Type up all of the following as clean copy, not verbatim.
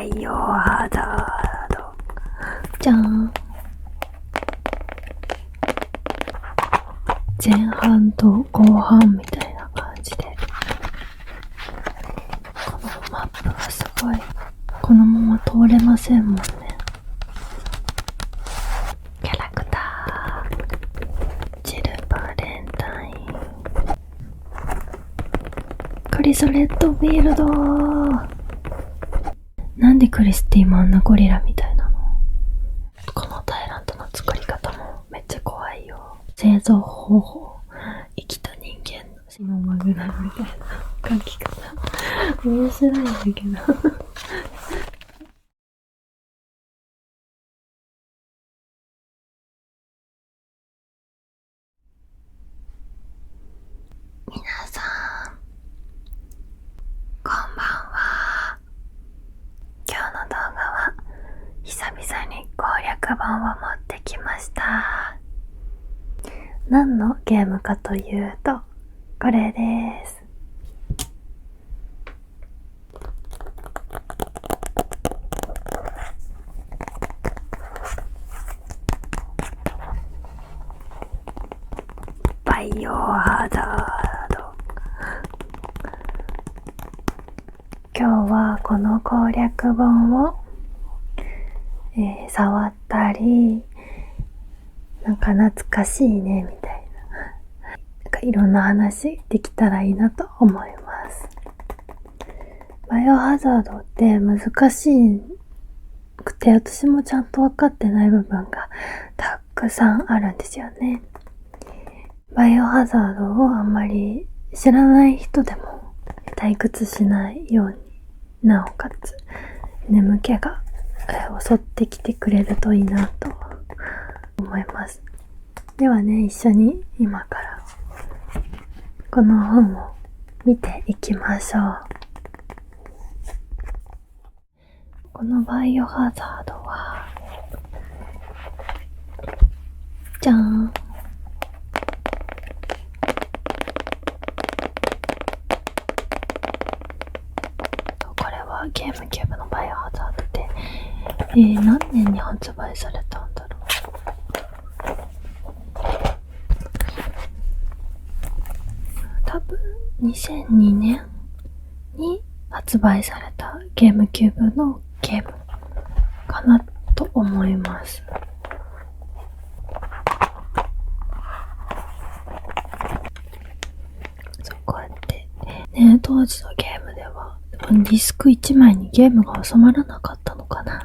イオハザードじゃん。前半と後半みたいな感じで、このマップがすごい、このまま通れませんもんね。キャラクター、ジルバレンタイン、クリソレッドフィールド。なんでクリスティもあんなゴリラみたいなの？このタイラントの作り方もめっちゃ怖いよ。製造方法、生きた人間のシモマグナみたいな書き方面白いんだけど皆さんこんばんは。今日の動画は久々に攻略本を持ってきました。何のゲームかというとこれです。バイオハザード。今日はこの攻略本を、触ったり、なんか懐かしいねみたいな、なんかいろんな話できたらいいなと思います。バイオハザードって難しくて、私もちゃんと分かってない部分がたくさんあるんですよね。バイオハザードをあんまり知らない人でも退屈しないように、なおかつ眠気が襲ってきてくれるといいなと思います。ではね、一緒に今からこの本を見ていきましょう。このバイオハザードはじゃーん、これはゲームキューブのバイオハザードで、何年に発売されたんだろう。多分2002年に発売されたゲームキューブのゲームかなと思います。こうやってね、当時のゲームではディスク1枚にゲームが収まらなかったのかな。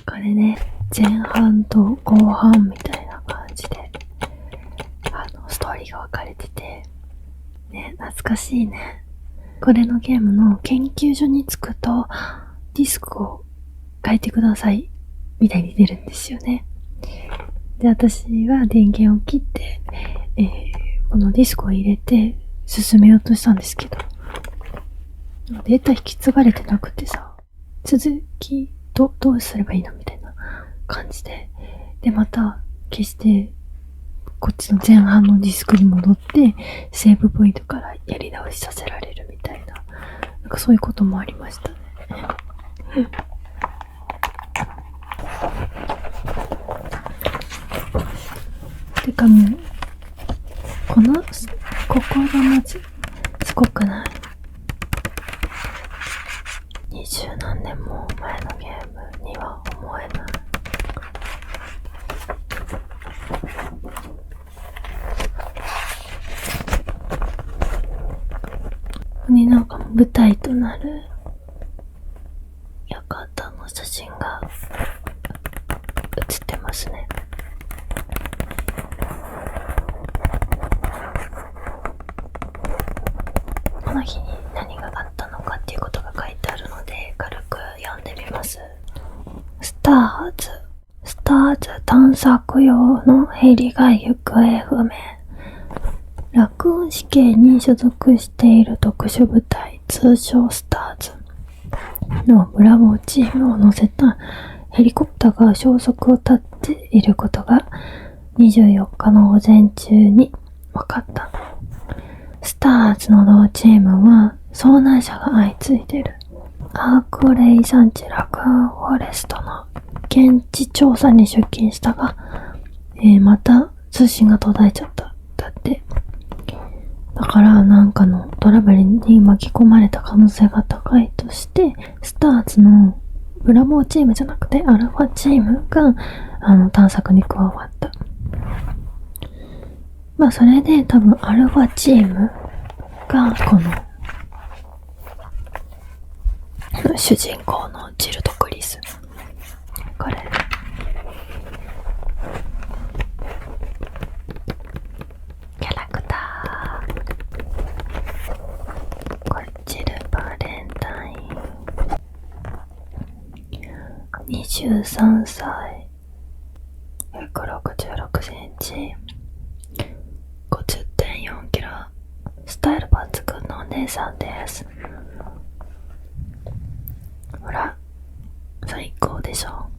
これね、前半と後半みたいな感じでストーリーが分かれててね、懐かしいね。これのゲームの研究所に着くとディスクを変えてくださいみたいに出るんですよね。で、私は電源を切って、このディスクを入れて進めようとしたんですけど、データ引き継がれてなくてさ、続きどうすればいいのみたいな感じで、でまた消してこっちの前半のディスクに戻ってセーブポイントからやり直しさせられるみたいな、なんかそういうこともありましたね。てかもうここがまずすごくない？20何年も前のゲームには思えない。ここになんか舞台となる館の写真が写ってますね。この日に何があったのかっていうことが書いてあるので軽く読んでみます。スターズ探索用のヘリが行方不明。ラクーン市警に所属している特殊部隊、通称スターズのブラボーチームを乗せたヘリコプターが消息を絶っていることが24日の午前中に分かった。スターズの同チームは遭難者が相次いでいる。アークレイ山地ラグーンフォレストの現地調査に出勤したが、また通信が途絶えちゃった。だって。だからなんかのトラブルに巻き込まれた可能性が高いとして、スターズのブラボーチームじゃなくてアルファチームが探索に加わった。まあそれで多分アルファチームがこの主人公のジルとクリス。これ。キャラクター。これ、ジルバレンタイン。23歳。166センチ。50.4 キロ。スタイル抜群のお姉さんです。ほら、最高でしょ。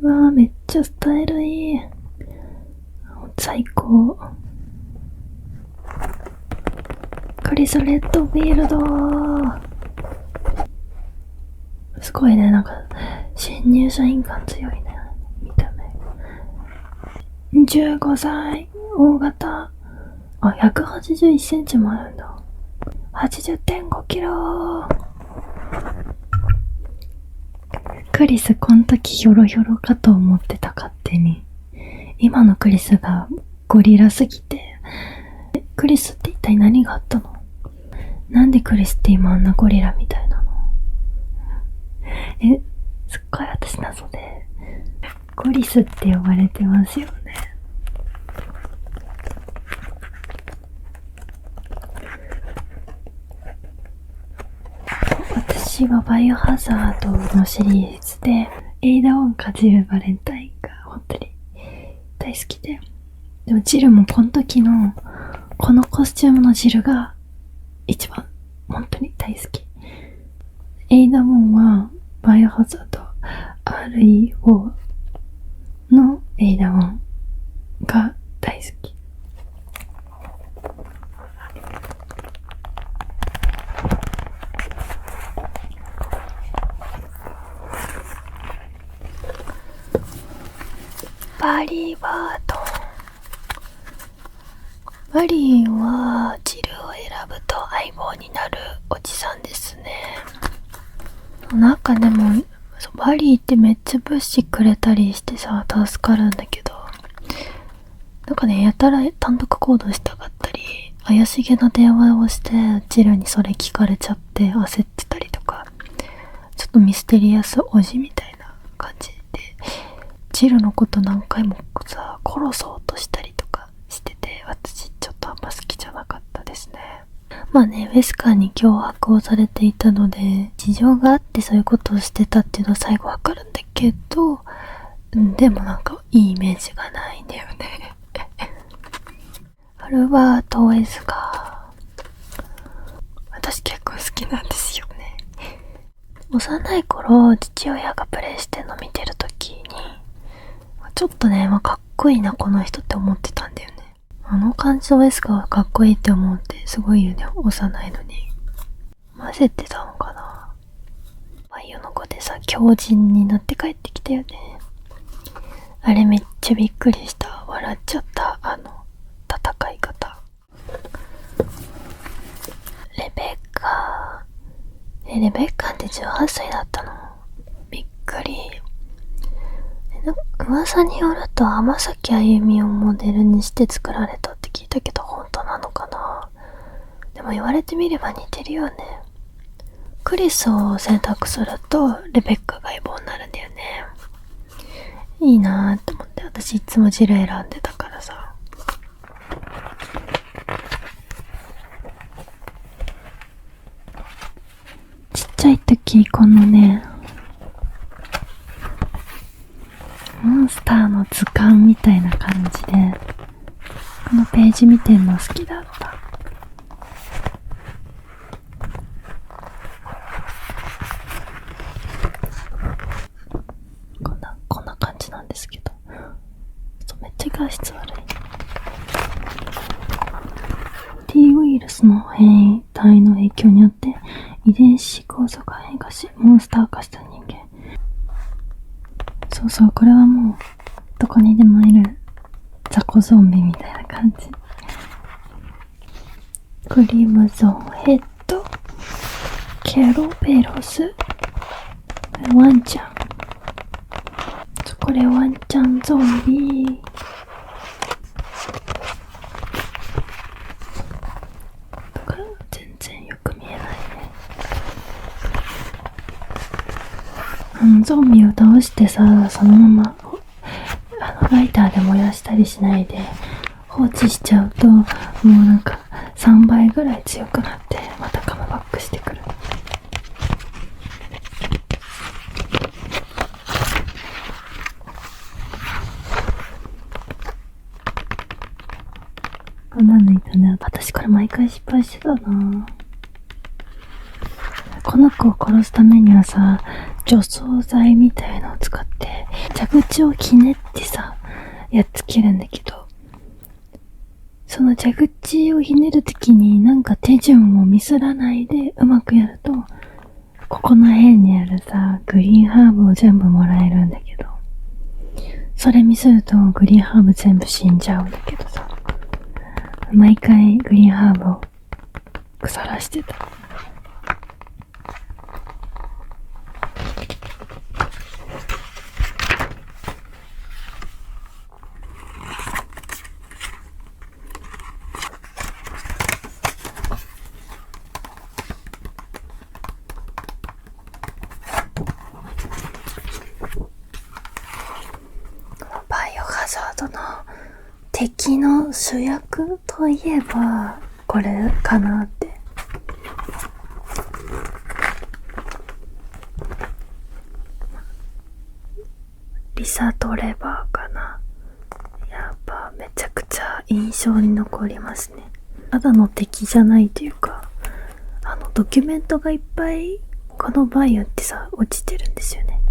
うわー、めっちゃスタイルいい。最高。クリス・レッドフィールド。すごいね、なんか、新入社員感強いね。見た目。15歳、大型。あ、181センチもあるんだ。80.5 キロ。クリスこの時ヒョロヒョロかと思ってた、勝手に。今のクリスがゴリラすぎて。クリスって一体何があったの？なんでクリスって今あんなゴリラみたいなの？すっごい私謎で。ゴリスって呼ばれてますよね。私はバイオハザードのシリーズでエイダ・ウォンかジル・バレンタインが本当に大好きで、でもジルもこの時のこのコスチュームのジルが一番本当に大好き。エイダ・ウォンはバイオハザード RE4 のエイダ・ウォンが大好き。バリー・バートン。バリーはジルを選ぶと相棒になるおじさんですね。なんかでもバリーってめっちゃ物資くれたりしてさ、助かるんだけど、なんかね、やたら単独行動したかったり、怪しげな電話をしてジルにそれ聞かれちゃって焦ってたりとか、ちょっとミステリアスおじみたいな感じで、ジルのこと何回もさ、殺そうとしたりとかしてて、私ちょっとあんま好きじゃなかったですね。まあね、ウェスカーに脅迫をされていたので、事情があってそういうことをしてたっていうのは最後わかるんだけど、でもなんかいいイメージがないんだよね。アルバート・ウェスカー。私結構好きなんですよね。幼い頃、父親がプレイしてるの見てるときに、ちょっとね、かっこいいなこの人って思ってたんだよね。あの感じのウェスカーはかっこいいって思うってすごいよね、幼いのに。混ぜてたのかな。バイオの子でさ、強靭になって帰ってきたよね。あれめっちゃびっくりした。笑っちゃった、戦い方。レベッカー。レベッカーって18歳だったの？びっくり。噂によると浜崎あゆみをモデルにして作られたって聞いたけど、本当なのかな。でも言われてみれば似てるよね。クリスを選択するとレベッカが相棒になるんだよね。いいなーって思って、私いつもジル選んでたからさ。ちっちゃい時このね、モンスターの図鑑みたいな感じで、このページ見てんの好きだった。こんな感じなんですけど、めっちゃ画質悪い。T ウイルスの変異体の影響によって遺伝子構造が変化し、モンスター化した人間。そうそう、これはもう、どこにでもいる雑魚ゾンビみたいな感じ。クリムゾンヘッド、ケロベロス、ワンちゃん。これワンちゃんゾンビ。全然よく見えないね。ゾンビを倒してさ、そのままライターで燃やしたりしないで放置しちゃうと、もうなんか3倍ぐらい強くなってまたカムバックしてくる。こんなのいたね。私これ毎回失敗してたな。この子を殺すためにはさ、除草剤みたいのを使って蛇口をひねってさ、やっつけるんだけど、その蛇口をひねるときになんか手順をミスらないでうまくやると、ここの辺にあるさ、グリーンハーブを全部もらえるんだけど、それミスるとグリーンハーブ全部死んじゃうんだけどさ、毎回グリーンハーブを腐らしてた。バイオハザードの敵の主役といえばこれかなって。リサ・トレバーかな。やっぱめちゃくちゃ印象に残りますね。ただの敵じゃないというか、ドキュメントがいっぱいこのバイオってさ落ちてるんですよね。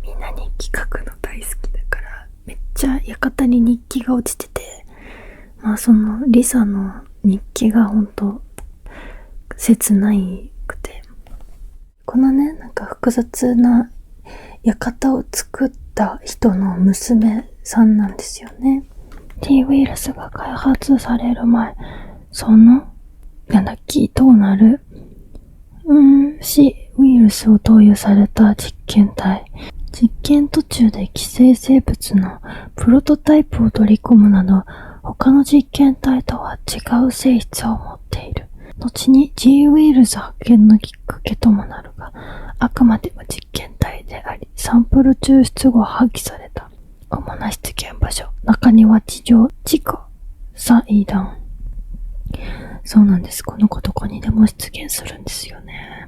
みんな日記書くの大好きだから、めっちゃ館に日記が落ちてて、まあそのリサの日記がほんと切ないくて、このね、なんか複雑な館を作った人の娘さんなんですよね。T ウイルスが開発される前、そのどうなるC ウイルスを投与された実験体。実験途中で寄生生物のプロトタイプを取り込むなど、他の実験体とは違う性質を持っている。後に G ウイルス発見のきっかけともなるが、あくまでも実験体であり、サンプル抽出後破棄された。主な出現場所、中庭、地上、地下、祭壇。そうなんです。この子どこにでも出現するんですよね。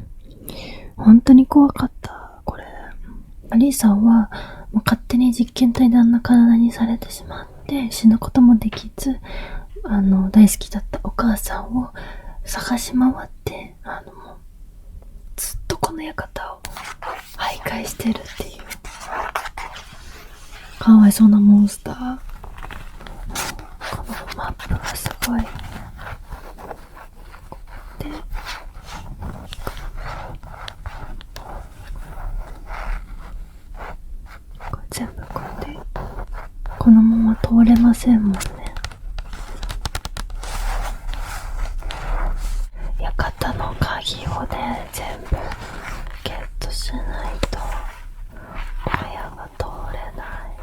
本当に怖かった、これ。リーさんはもう勝手に実験体であんな体にされてしまって死ぬこともできず、大好きだったお母さんを探し回って、もうずっとこの館を徘徊してるっていう、かわいそうなモンスター。このマップがすごい。で、これ全部こうやってこのまま通れませんもんね。館の鍵をね、全部ゲットしないと小屋が通れない。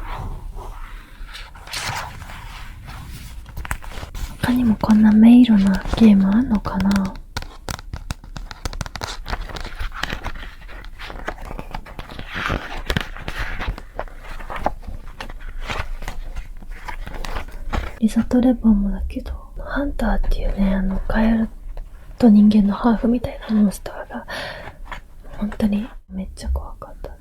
他にもこんな迷路なゲームあんのかな。リサ・トレバーもだけど、ハンターっていうね、カエルと人間のハーフみたいなモンスターが本当にめっちゃ怖かったな。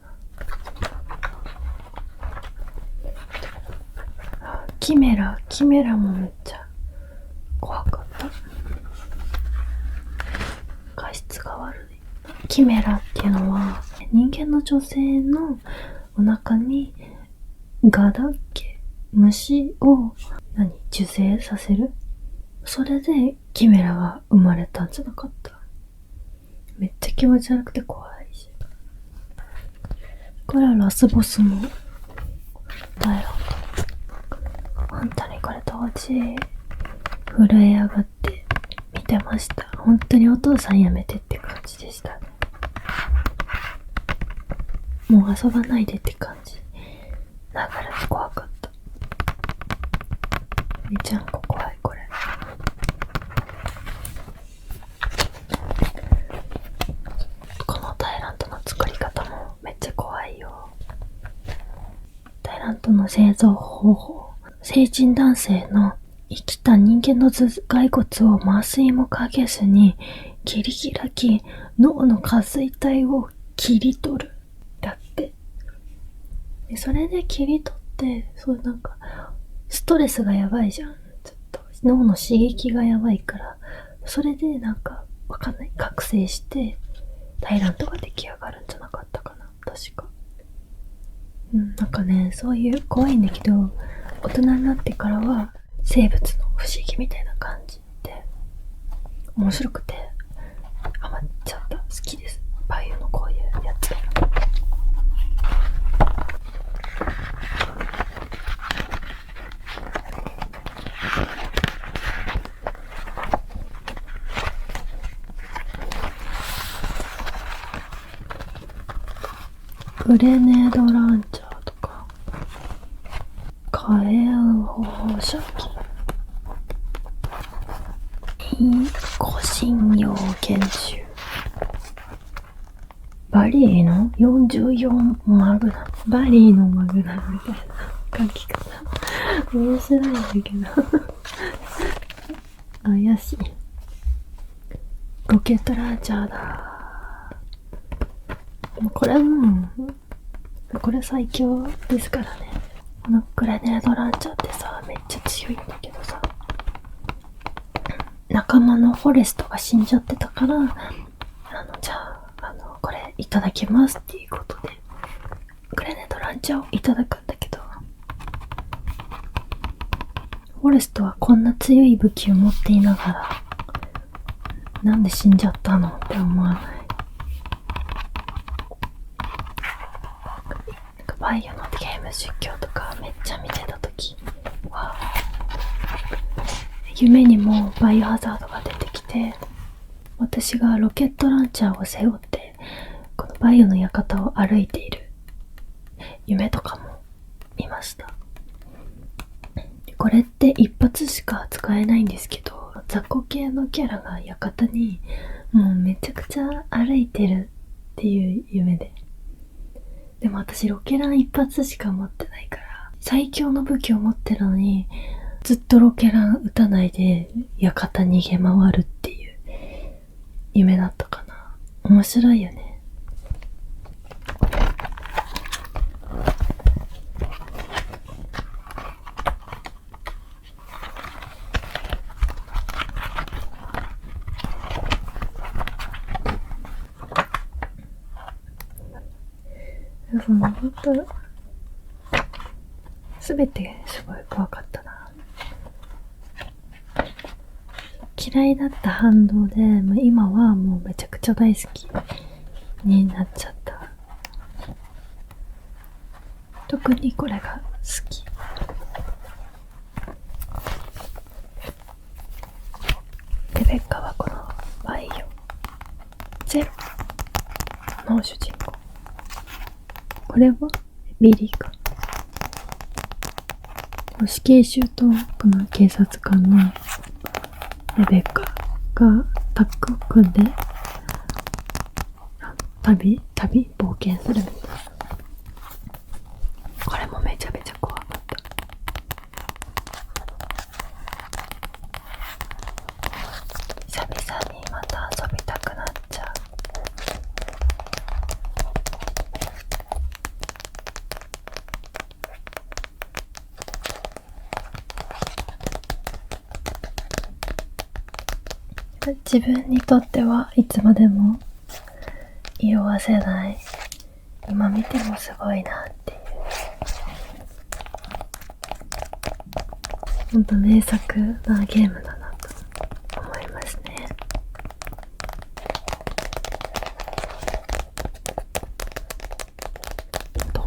キメラもめっちゃ怖かった。画質が悪い。キメラっていうのは人間の女性のお腹にガだっけ、虫を受精させる。それでキメラが生まれたんじゃなかった。めっちゃ気持ち悪くて怖いし。これはラスボスのダイラント。本当にこれ当時震え上がって見てました。本当にお父さんやめてって感じでしたね。もう遊ばないでって感じながら怖かった。めちゃんこ怖いこれ。このタイラントの作り方もめっちゃ怖いよ。タイラントの製造方法。成人男性の生きた人間の頭蓋骨を麻酔もかけずに切り開き、脳の下垂体を切り取る。だって。でそれで切り取って、そうなんか、ストレスがやばいじゃん。ちょっと脳の刺激がやばいから、それでなんか、わかんない。覚醒して、タイラントが出来上がるんじゃなかったかな。確か。なんかね、そういう怖いんだけど、大人になってからは、生物の不思議みたいな感じで、面白くて、ハマっちゃった。好きです。バイオのこういうやつ。グレネードランチャーとか、火炎放射器、個人用研修、バリーの44マグナム、バリーのマグナムみたいな書き方面白いんだけど怪しい。ロケットランチャーだ。これこれ最強ですからね。このグレネードランチャーってさ、めっちゃ強いんだけどさ、仲間のフォレストが死んじゃってたから、じゃあ、これいただきますっていうことで、グレネードランチャーをいただくんだけど、フォレストはこんな強い武器を持っていながら、なんで死んじゃったのって思わない？バイオのゲーム実況とかめっちゃ見てたときは、夢にもバイオハザードが出てきて、私がロケットランチャーを背負ってこのバイオの館を歩いている夢とかも見ました。これって一発しか使えないんですけど、雑魚系のキャラが館にもうめちゃくちゃ歩いてるっていう夢で、でも私ロケラン一発しか持ってないから、最強の武器を持ってるのにずっとロケラン撃たないで館逃げ回るっていう夢だったかな。面白いよね。その本当すべてすごい怖かったな。嫌いだった反動で、今はもうめちゃくちゃ大好きになっちゃった。特にこれが好き。レベッカはこのバイオゼロの主人公。これはビリーか。死刑囚とこの警察官のレベッカがタッグを組んで冒険するみたいな。これもめちゃめちゃ怖かった。久々にまた遊びたくなっちゃう。自分にとってはいつまでも色褪せない、今見てもすごいなっていう、ほんと名作なゲームだなと思いますね。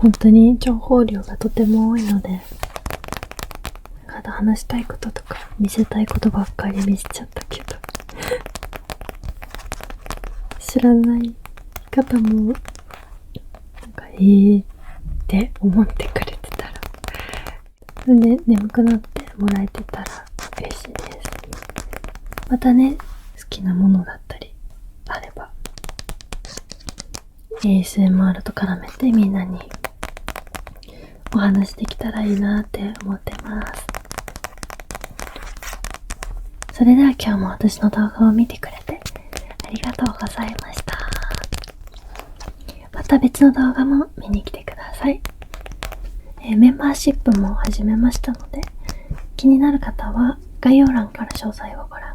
本当に情報量がとても多いので、話したいこととか見せたいことばっかり見せちゃったけど知らない方もなんかって思ってくれてたら、で眠くなってもらえてたら嬉しいです。またね、好きなものだったりあれば ASMR と絡めてみんなにお話できたらいいなって思ってます。それでは今日も私の動画を見てくれてありがとうございました。また別の動画も見に来てください。メンバーシップも始めましたので、気になる方は概要欄から詳細をご覧